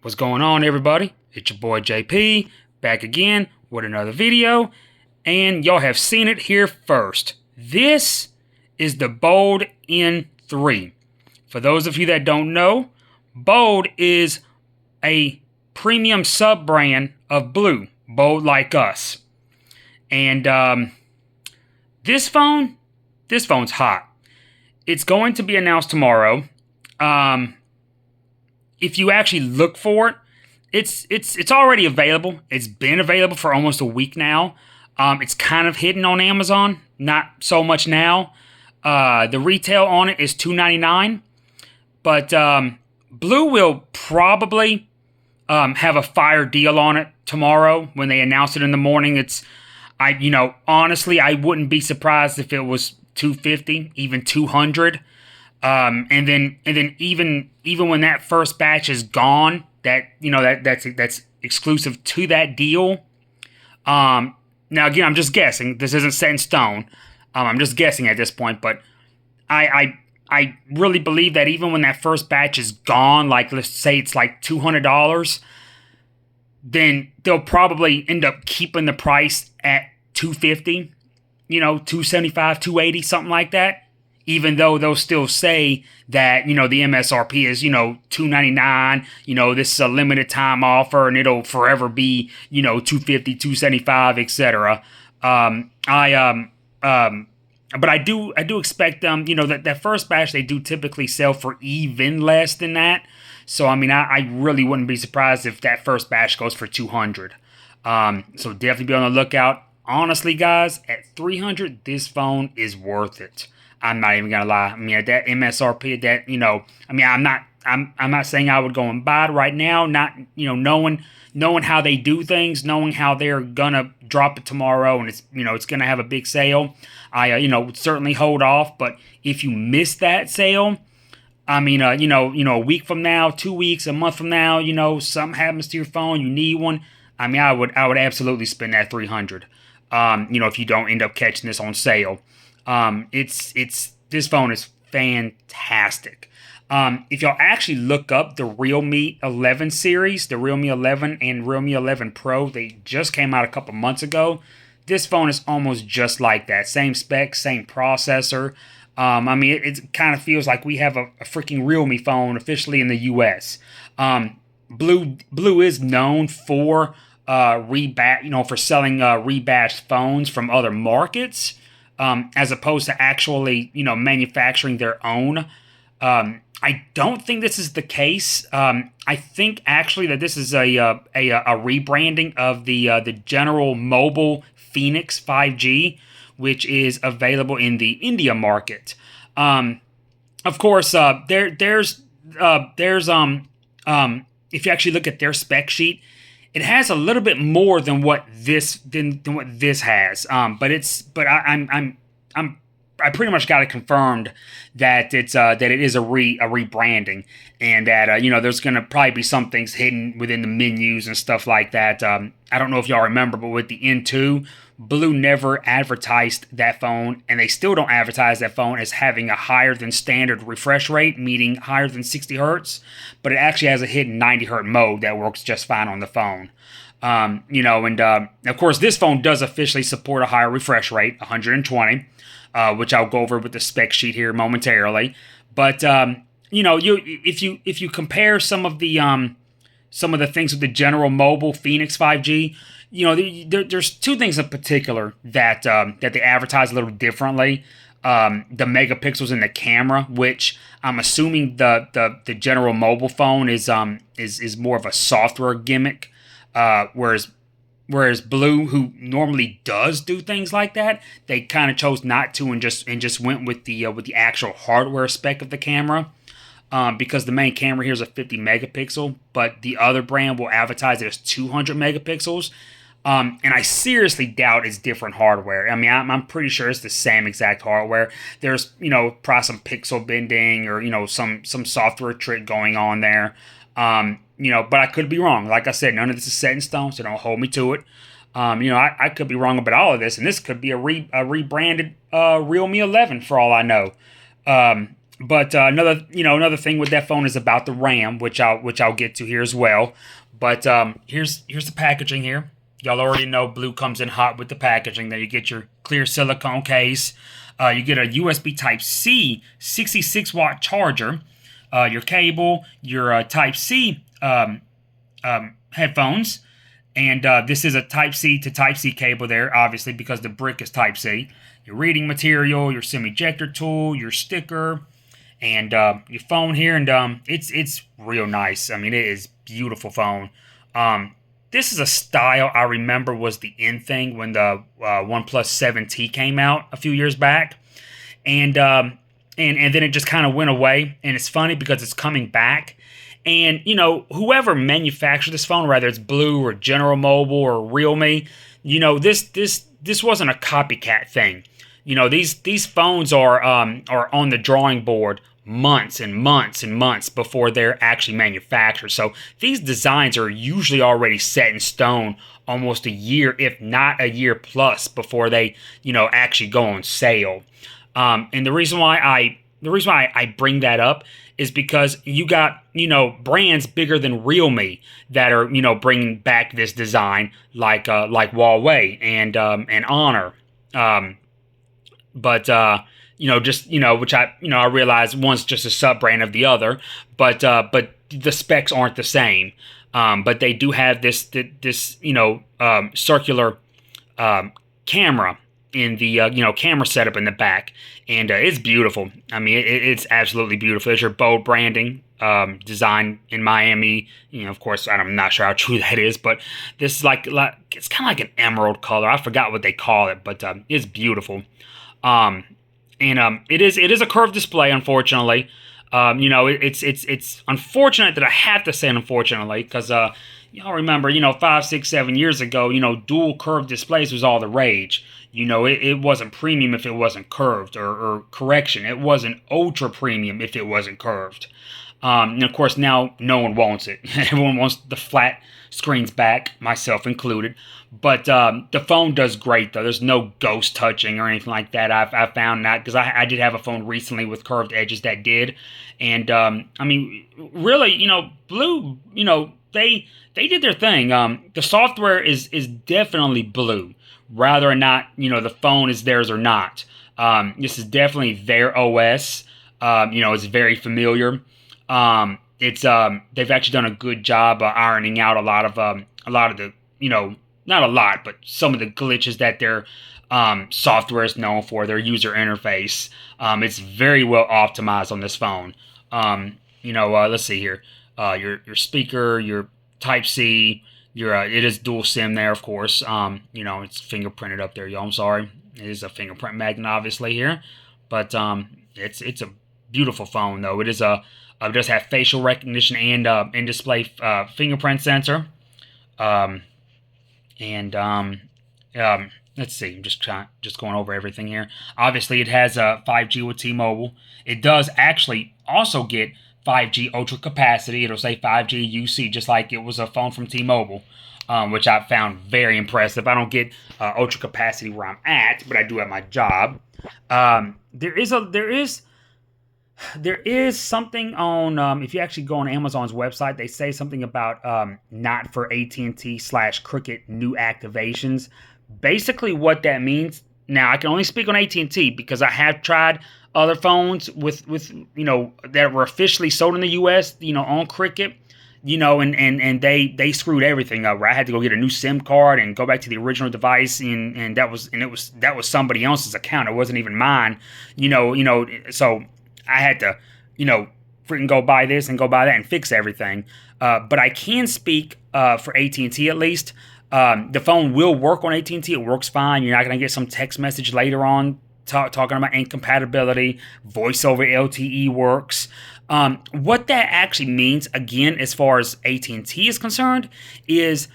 What's going on, everybody? It's your boy JP, back again with another video, and y'all have seen it here first. This is the Bold N3. For those of you that don't know, Bold is a premium sub-brand of BLU, Bold Like Us. And this phone's hot. It's going to be announced tomorrow. If you actually look for it, it's already available. It's been available for almost a week now. It's kind of hidden on Amazon, not so much now. The retail on it is $299, but BLU will probably have a fire deal on it tomorrow when they announce it in the morning. Honestly, I wouldn't be surprised if it was $250, even $200. And then even when that first batch is gone, that's exclusive to that deal. Now again, I'm just guessing. This isn't set in stone. I'm just guessing at this point, but I really believe that even when that first batch is gone, like let's say it's like $200, then they'll probably end up keeping the price at $250, $275, $280, something like that. Even though they'll still say that, the MSRP is, $299, this is a limited time offer and it'll forever be, $250, $275, etc. But I do expect that first batch they do typically sell for even less than that. So I really wouldn't be surprised if that first batch goes for $200. So definitely be on the lookout. Honestly, guys, at $300, this phone is worth it. I'm not even gonna lie. At that MSRP, I'm not saying I would go and buy it right now. Not knowing how they do things, knowing how they're gonna drop it tomorrow, and it's gonna have a big sale. I would certainly hold off. But if you miss that sale, a week from now, 2 weeks, a month from now, something happens to your phone, you need one. I would absolutely spend that $300. If you don't end up catching this on sale. This phone is fantastic. If y'all actually look up the Realme 11 series, the Realme 11 and Realme 11 Pro, they just came out a couple months ago. This phone is almost just like that. Same specs, same processor. It kind of feels like we have a freaking Realme phone officially in the US. BLU is known for for selling rebadged phones from other markets. As opposed to actually, manufacturing their own. I don't think this is the case. I think actually that this is a rebranding of the General Mobile Phoenix 5G, which is available in the India market. Of course, there's if you actually look at their spec sheet, it has a little bit more than what this has. I pretty much got it confirmed that it is a rebranding, and that there's gonna probably be some things hidden within the menus and stuff like that. I don't know if y'all remember, but with the N2, BLU never advertised that phone, and they still don't advertise that phone as having a higher than standard refresh rate, meaning higher than 60 hertz, but it actually has a hidden 90 hertz mode that works just fine on the phone. Of course, this phone does officially support a higher refresh rate, 120, which I'll go over with the spec sheet here momentarily. But if you compare some of the things with the General Mobile Phoenix 5G, there's two things in particular that they advertise a little differently. The megapixels in the camera, which I'm assuming the General Mobile phone is more of a software gimmick, whereas BLU, who normally does do things like that, they kind of chose not to and just went with the actual hardware spec of the camera. Because the main camera here is a 50 megapixel, but the other brand will advertise it as 200 megapixels. And I seriously doubt it's different hardware. I'm pretty sure it's the same exact hardware. There's, probably some pixel bending or, some software trick going on there. But I could be wrong. Like I said, none of this is set in stone, so don't hold me to it. I could be wrong about all of this, and this could be a rebranded Realme 11 for all I know. But another thing with that phone is about the RAM, which I'll get to here as well. But here's the packaging here. Y'all already know blue comes in hot with the packaging. There you get your clear silicone case. You get a USB Type C 66-watt charger. Your cable, your Type C headphones, and this is a Type C to Type C cable there, obviously because the brick is Type C. Your reading material, your SIM ejector tool, your sticker, and your phone here, and it's real nice. I mean, it is beautiful phone. This is a style I remember was the in thing when the OnePlus 7T came out a few years back, and then it just kind of went away. And it's funny because it's coming back. And whoever manufactured this phone, whether it's Blue or General Mobile or Realme, this wasn't a copycat thing. These phones are on the drawing board months and months and months before they're actually manufactured. So these designs are usually already set in stone almost a year, if not a year plus, before they actually go on sale. And the reason why I bring that up is because you got brands bigger than Realme that are bringing back this design, like Huawei and Honor. But which I realize one's just a sub brand of the other, but the specs aren't the same. But they do have this circular camera in the camera setup in the back, and it's beautiful. I mean, it's absolutely beautiful. There's your bold branding, design in Miami. Of course, I'm not sure how true that is, but this is like it's kind of like an emerald color. I forgot what they call it, but it's beautiful. It is a curved display, unfortunately. It's unfortunate that I have to say unfortunately, because y'all remember 5, 6, 7 years ago, dual curved displays was all the rage. It wasn't premium if it wasn't curved, or correction, it wasn't ultra premium if it wasn't curved. And of course now no one wants it. Everyone wants the flat screens back, myself included. But the phone does great though. There's no ghost touching or anything like that. I found that because I did have a phone recently with curved edges that did, and I mean really, Blue, they did their thing. The software is definitely Blue, whether or not the phone is theirs or not. This is definitely their OS. It's very familiar. It's they've actually done a good job ironing out a lot of the not a lot, but some of the glitches that their software is known for, their user interface. It's very well optimized on this phone. Let's see here. Your speaker, your Type C, it is dual SIM there, of course. It's fingerprinted up there, y'all. I'm sorry. It is a fingerprint magnet, obviously here, but it's a beautiful phone though. It does have facial recognition and in-display fingerprint sensor. Let's see. I'm just going over everything here. Obviously, it has 5G with T-Mobile. It does actually also get 5G ultra capacity. It'll say 5G UC, just like it was a phone from T-Mobile, which I found very impressive. I don't get ultra capacity where I'm at, but I do at my job. There is something on, if you actually go on Amazon's website, they say something about not for AT&T/Cricket new activations. Basically what that means, now I can only speak on AT&T because I have tried other phones with that were officially sold in the US, on Cricket, and they screwed everything up, where I had to go get a new SIM card and go back to the original device, and that was somebody else's account. It wasn't even mine, so I had to, freaking go buy this and go buy that and fix everything. But I can speak for AT&T at least. The phone will work on AT&T. It works fine. You're not going to get some text message later on talking about incompatibility. Voice over LTE works. What that actually means, again, as far as AT&T is concerned, is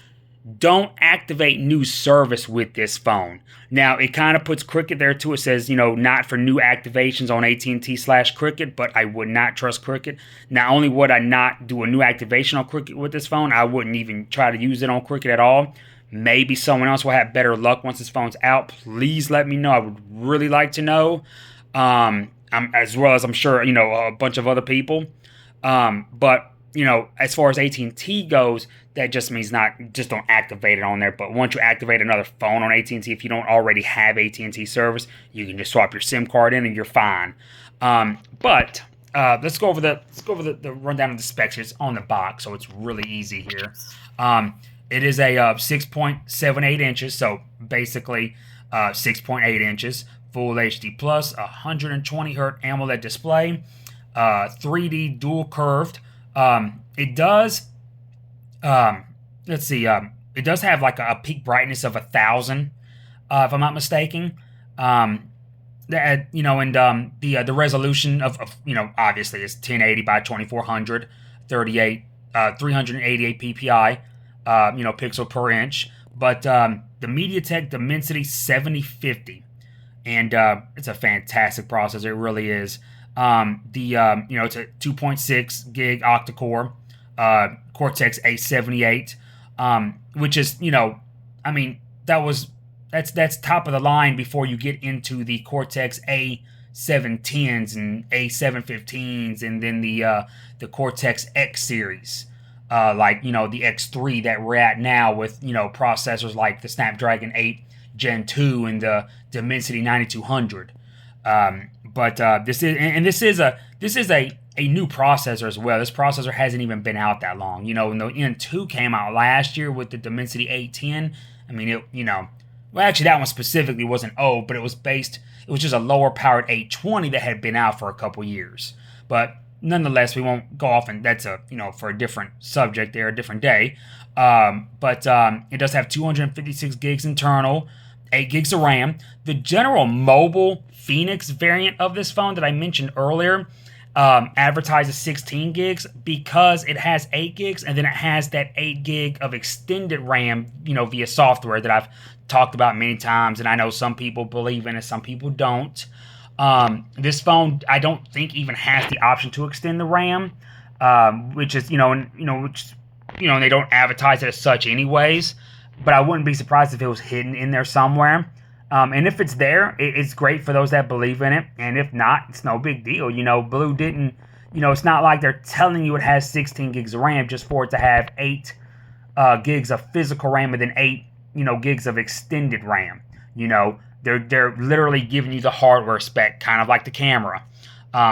don't activate new service with this phone. Now, it kind of puts Cricket there too. It says, not for new activations on AT&T/Cricket, but I would not trust Cricket. Not only would I not do a new activation on Cricket with this phone, I wouldn't even try to use it on Cricket at all. Maybe someone else will have better luck once this phone's out. Please let me know. I would really like to know. as well as I'm sure a bunch of other people. But as far as AT&T goes, that just means just don't activate it on there. But once you activate another phone on AT&T, if you don't already have AT&T service, you can just swap your SIM card in and you're fine. But let's go over the rundown of the specs. It's on the box, so it's really easy here. It is a 6.78 inches, so basically 6.8 inches, Full HD plus, 120 hertz AMOLED display, 3D dual curved. It does, let's see, it does have like a peak brightness of 1,000, if I'm not mistaken. And the resolution of obviously is 1080 by 2400, 388 ppi, pixel per inch. But the MediaTek Dimensity 7050, and it's a fantastic processor. It really is. It's a 2.6 gig octa-core, Cortex A78, which is that's top of the line before you get into the Cortex A710s and A715s, and then the Cortex X series, like the X3 that we're at now with processors like the Snapdragon 8 Gen 2 and the Dimensity 9200. But this is a new processor as well. This processor hasn't even been out that long. When the N2 came out last year with the Dimensity 810, well, actually that one specifically wasn't old, but it was just a lower powered 820 that had been out for a couple years. But nonetheless, we won't go off, and that's for a different subject there, a different day. But it does have 256 gigs internal, 8 gigs of RAM. The general mobile Phoenix variant of this phone that I mentioned earlier advertises 16 gigs because it has 8 gigs, and then it has that 8 gig of extended RAM, via software that I've talked about many times, and I know some people believe in it, some people don't. This phone, I don't think even has the option to extend the RAM, which is, they don't advertise it as such anyways, but I wouldn't be surprised if it was hidden in there somewhere. And if it's there, it's great for those that believe in it, and if not, it's no big deal. BLU didn't, it's not like they're telling you it has 16 gigs of RAM just for it to have 8 gigs of physical RAM and then 8 gigs of extended RAM. They're literally giving you the hardware spec, kind of like the camera,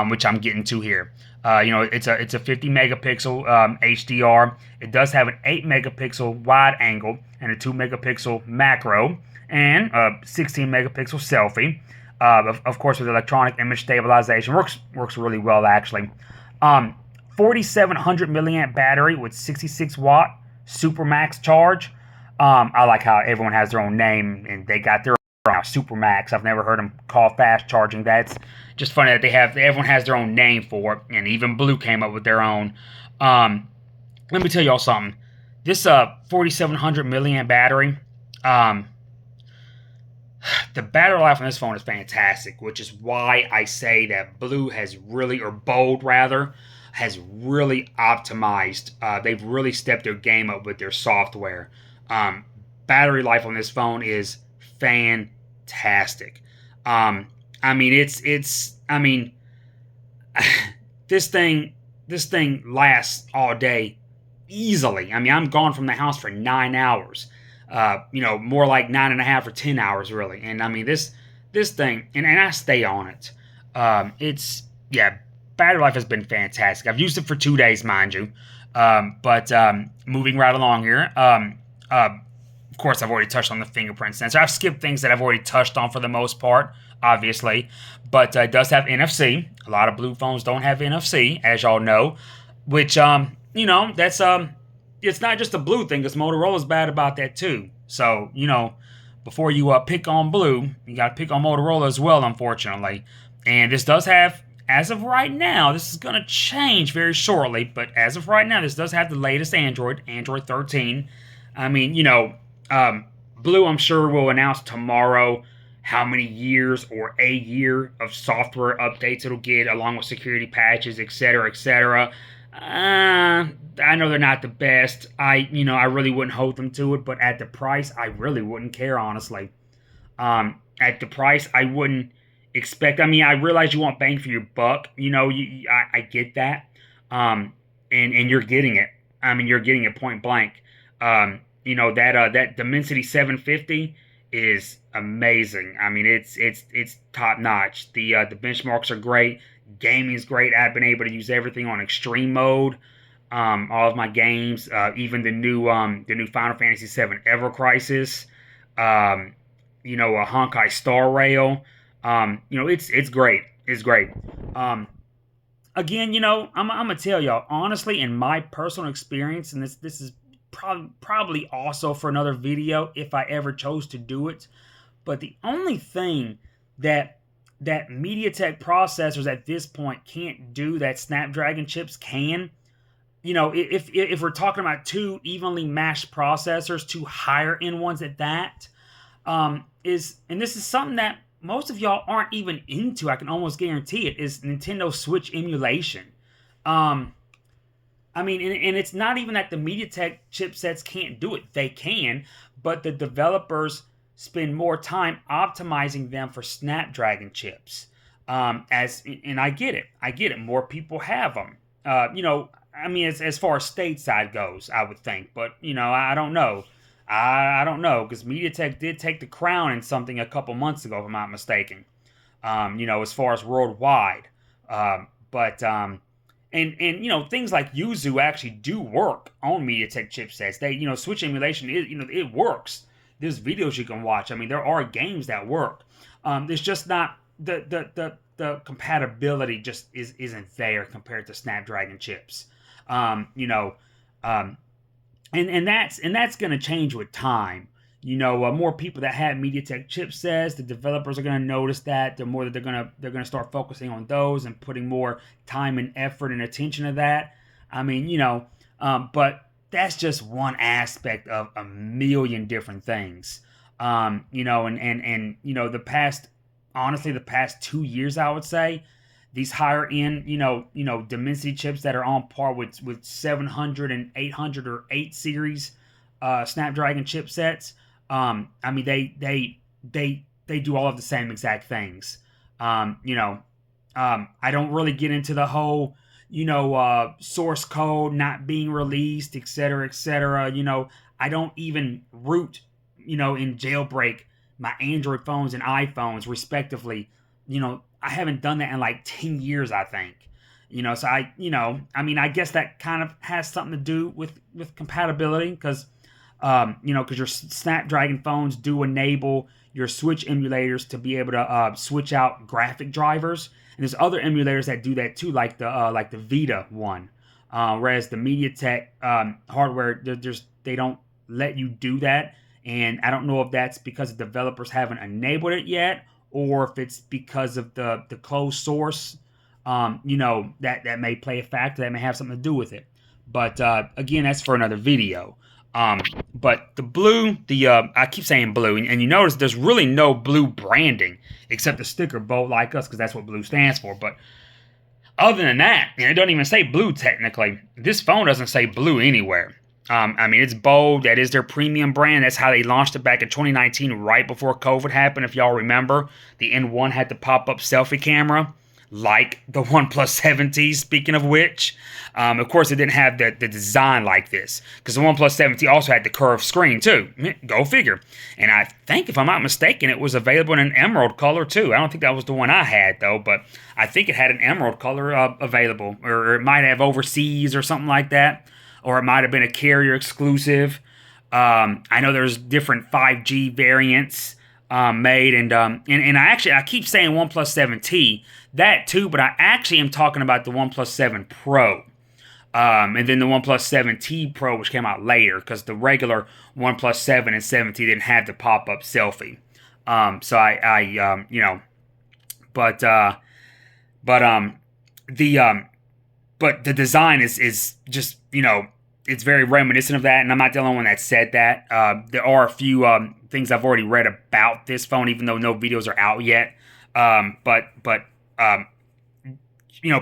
which I'm getting to here. It's a 50 megapixel HDR. It does have an 8 megapixel wide angle and a 2 megapixel macro and a 16 megapixel selfie. Of course, with electronic image stabilization, works really well actually. 4,700 milliamp battery with 66 watt Supermax charge. I like how everyone has their own name and they got their own Supermax. I've never heard them call fast charging. That's just funny that everyone has their own name for it, and even BLU came up with their own. Let me tell y'all something. This 4,700 milliamp battery, the battery life on this phone is fantastic, which is why I say that BLU has really, or Bold rather, has really optimized. They've really stepped their game up with their software. Battery life on this phone is fantastic. This thing lasts all day easily. I'm gone from the house for 9 hours. More like 9.5 or 10 hours really. And this thing, and I stay on it. Battery life has been fantastic. I've used it for 2 days, mind you. But moving right along here. Of course, I've already touched on the fingerprint sensor. I've skipped things that I've already touched on for the most part, obviously. But it does have NFC. A lot of BLU phones don't have NFC, as y'all know. Which, that's it's not just a BLU thing, because Motorola's bad about that too. So, before you pick on BLU, you got to pick on Motorola as well, unfortunately. And this does have, as of right now, this is going to change very shortly, but as of right now, this does have the latest Android 13. BLU, I'm sure, will announce tomorrow how many years or a year of software updates it'll get, along with security patches, etc., etc. I know they're not the best. I really wouldn't hold them to it, but at the price, I really wouldn't care, honestly. At the price, I wouldn't expect. I mean, I realize you want bang for your buck. You know, I get that. And you're getting it. I mean, you're getting it point blank. You know that Dimensity 750 is amazing. I mean, it's top notch. The benchmarks are great. Gaming's great. I've been able to use everything on extreme mode. All of my games, even the new Final Fantasy VII Ever Crisis, you know, a Honkai Star Rail. You know, it's great. It's great. Um, Again, you know, I'm gonna tell y'all honestly, in my personal experience, and this is probably also for another video if I ever chose to do it. But the only thing that MediaTek processors at this point can't do that Snapdragon chips can, you know, if we're talking about two evenly matched processors, two higher end ones at that, is, and this is something that most of y'all aren't even into, I can almost guarantee it, is Nintendo Switch emulation. Um, I mean, and it's not even that the MediaTek chipsets can't do it. They can, but the developers spend more time optimizing them for Snapdragon chips. And I get it. I get it. More people have them. You know, I mean, as far as stateside goes, I would think. But, you know, I don't know. I don't know, because MediaTek did take the crown in something a couple months ago, if I'm not mistaken. You know, as far as worldwide. But and you know, things like Yuzu actually do work on MediaTek chipsets. They, you know, Switch emulation is, you know, it works. There's videos you can watch. I mean, there are games that work. There's just not the compatibility just isn't there compared to Snapdragon chips. You know, and that's going to change with time. You know, more people that have MediaTek chipsets, the developers are going to notice that. The more that they're gonna start focusing on those and putting more time and effort and attention to that. I mean, you know, but that's just one aspect of a million different things. You know, and you know, honestly, the past 2 years, I would say, these higher end, Dimensity chips that are on par with 700 and 800 or 8 series Snapdragon chipsets. I mean, they do all of the same exact things. You know, I don't really get into the whole, source code not being released, et cetera, et cetera. You know, I don't even root, in jailbreak my Android phones and iPhones respectively. I haven't done that in like 10 years, I think. So I mean, I guess that kind of has something to do with compatibility, because because your Snapdragon phones do enable your Switch emulators to be able to switch out graphic drivers, and there's other emulators that do that too, like the Vita one. Whereas the MediaTek hardware, they don't let you do that, and I don't know if that's because the developers haven't enabled it yet, or if it's because of the closed source. That may play a factor, that may have something to do with it. But again, that's for another video. But the blue, I keep saying blue, and you notice there's really no blue branding except the sticker Bold Like Us, because that's what blue stands for. But other than that, and it doesn't even say blue technically. This phone doesn't say blue anywhere. I mean, it's bold. That is their premium brand. That's how they launched it back in 2019, right before COVID happened. If y'all remember, the N1 had the pop-up selfie camera, like the OnePlus 7T, speaking of which. Of course, it didn't have the design like this, because the OnePlus 7T also had the curved screen, too. Go figure. And I think, if I'm not mistaken, it was available in an emerald color, too. I don't think that was the one I had, though, but I think it had an emerald color available, or it might have overseas or something like that, or it might have been a carrier exclusive. I know there's different 5G variants made, and I keep saying OnePlus 7T, that too, but I actually am talking about the OnePlus 7 Pro, and then the OnePlus 7T Pro, which came out later, because the regular OnePlus 7 and 7T didn't have the pop-up selfie. So but the design is just, it's very reminiscent of that, and I'm not the only one that said that. There are a few things I've already read about this phone, even though no videos are out yet. But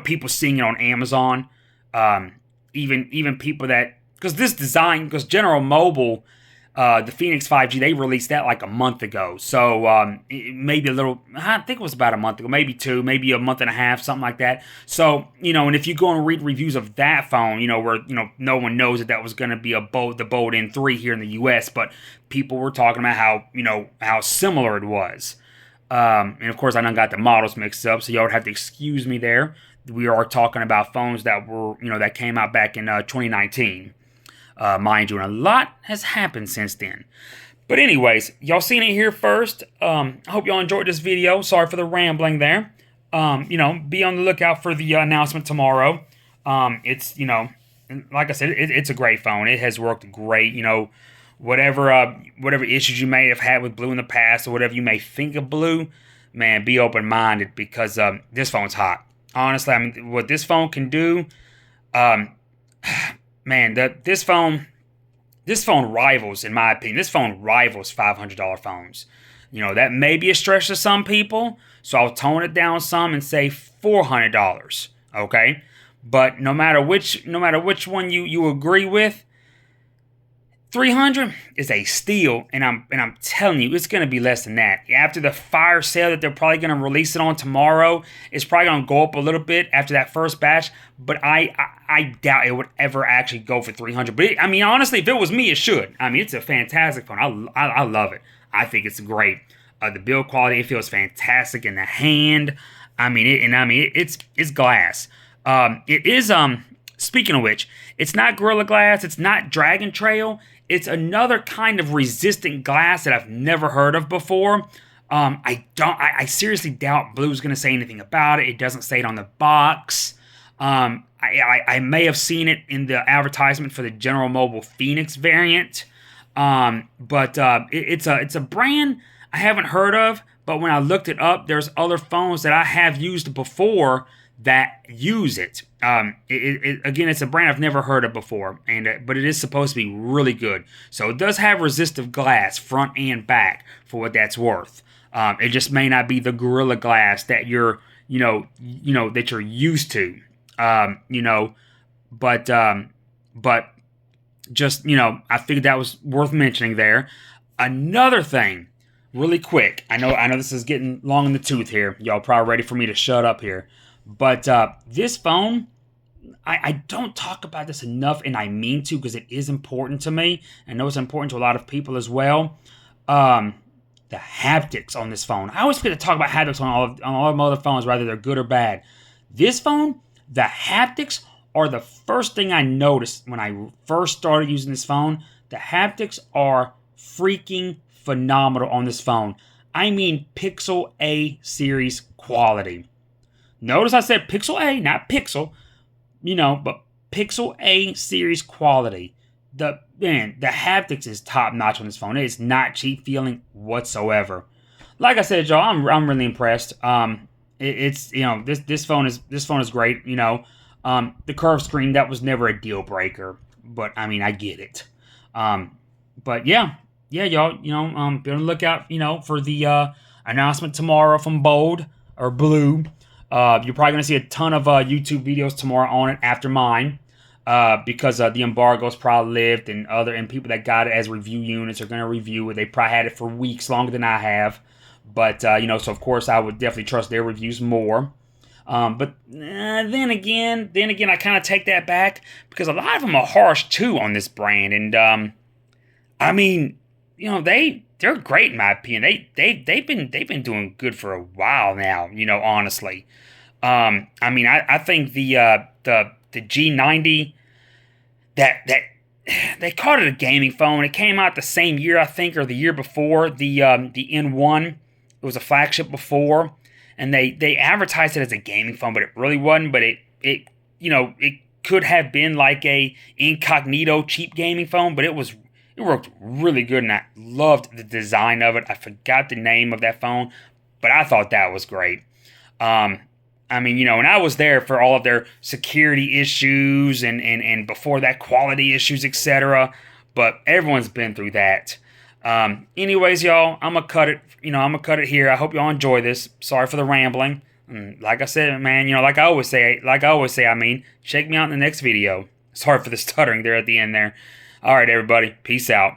people seeing it on Amazon, even people that, because this design, because General Mobile, The Phoenix 5G, they released that like a month ago. So maybe a little, I think it was about a month ago, maybe two, maybe a month and a half, something like that. So, and if you go and read reviews of that phone, where, no one knows that was going to be the Bold N3 here in the US, but people were talking about how similar it was. And of course, I done got the models mixed up, so y'all would have to excuse me there. We are talking about phones that were, that came out back in 2019. Mind you, and a lot has happened since then. But anyways, y'all seen it here first. I hope y'all enjoyed this video. Sorry for the rambling there. Be on the lookout for the announcement tomorrow. It's, like I said, it's a great phone. It has worked great. Whatever issues you may have had with BLU in the past, or whatever you may think of BLU, man, be open-minded, because this phone's hot. Honestly, I mean, what this phone can do, man, this phone rivals, in my opinion, this phone rivals $500 phones. That may be a stretch to some people, so I'll tone it down some and say $400. Okay, but no matter which one you agree with, $300 is a steal, and I'm telling you, it's going to be less than that. After the fire sale that they're probably going to release it on tomorrow, it's probably going to go up a little bit after that first batch, but I doubt it would ever actually go for $300. But honestly, if it was me, it should. It's a fantastic phone. I love it. I think it's great. The build quality, it feels fantastic in the hand. It's glass. It is speaking of which, it's not Gorilla Glass, it's not Dragon Trail. It's another kind of resistant glass that I've never heard of before. I seriously doubt BLU's going to say anything about it. It doesn't say it on the box. I may have seen it in the advertisement for the General Mobile Phoenix variant. But it's a brand I haven't heard of, but when I looked it up, there's other phones that I have used before that use it. Again, it's a brand I've never heard of before, but it is supposed to be really good. So it does have resistive glass front and back, for what that's worth. It just may not be the Gorilla Glass that you're that you're used to. But just I figured that was worth mentioning there. Another thing, really quick. I know this is getting long in the tooth here. Y'all probably ready for me to shut up here. But this phone, I don't talk about this enough, and I mean to, because it is important to me. I know it's important to a lot of people as well. The haptics on this phone. I always forget to talk about haptics on all of my other phones, whether they're good or bad. This phone, the haptics are the first thing I noticed when I first started using this phone. The haptics are freaking phenomenal on this phone. I mean Pixel A series quality. Notice I said Pixel A, not Pixel, but Pixel A series quality. The haptics is top notch on this phone. It is not cheap feeling whatsoever. Like I said, y'all, I'm really impressed. This phone is great. The curved screen, that was never a deal breaker, but I get it. But yeah, y'all, be on the lookout, for the announcement tomorrow from BLU. You're probably gonna see a ton of YouTube videos tomorrow on it after mine, because the embargo's probably lived, and people that got it as review units are gonna review it. They probably had it for weeks longer than I have, but so of course I would definitely trust their reviews more. But then again, I kind of take that back, because a lot of them are harsh too on this brand, and they're great in my opinion. They've been doing good for a while now. Honestly, I think the G90, that they called it a gaming phone. It came out the same year, I think, or the year before. The N1, it was a flagship before, and they advertised it as a gaming phone, but it really wasn't. But it could have been like a incognito cheap gaming phone, but it worked really good, and I loved the design of it. I forgot the name of that phone, but I thought that was great. And I was there for all of their security issues and before that quality issues, etc. But everyone's been through that. Anyways, y'all, I'm gonna cut it here. I hope y'all enjoy this. Sorry for the rambling. Like I said, man, like I always say, check me out in the next video. Sorry for the stuttering there at the end there. All right, everybody, peace out.